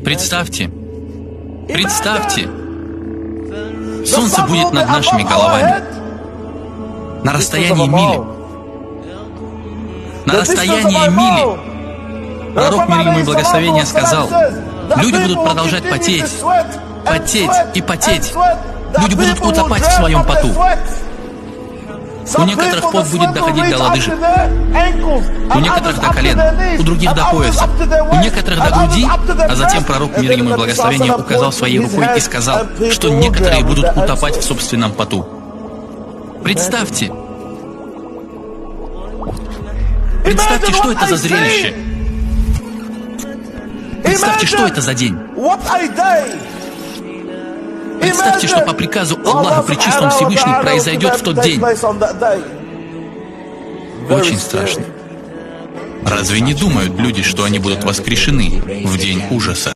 Представьте, солнце будет над нашими головами, на расстоянии мили. На расстоянии мили. Пророк, мир ему и благословение, сказал: люди будут продолжать потеть, потеть и потеть. Люди будут утопать в своем поту. У некоторых пот будет доходить до лодыжек, у некоторых до колен, у других до пояса, у некоторых до груди, а затем пророк, мир ему и благословение, указал своей рукой и сказал, что некоторые будут утопать в собственном поту. Представьте, что это за зрелище. Представьте, что это за день. Представьте, что по приказу Аллаха Пречистого Всевышний произойдет в тот день. Очень страшно. Разве не думают люди, что они будут воскрешены в день ужаса?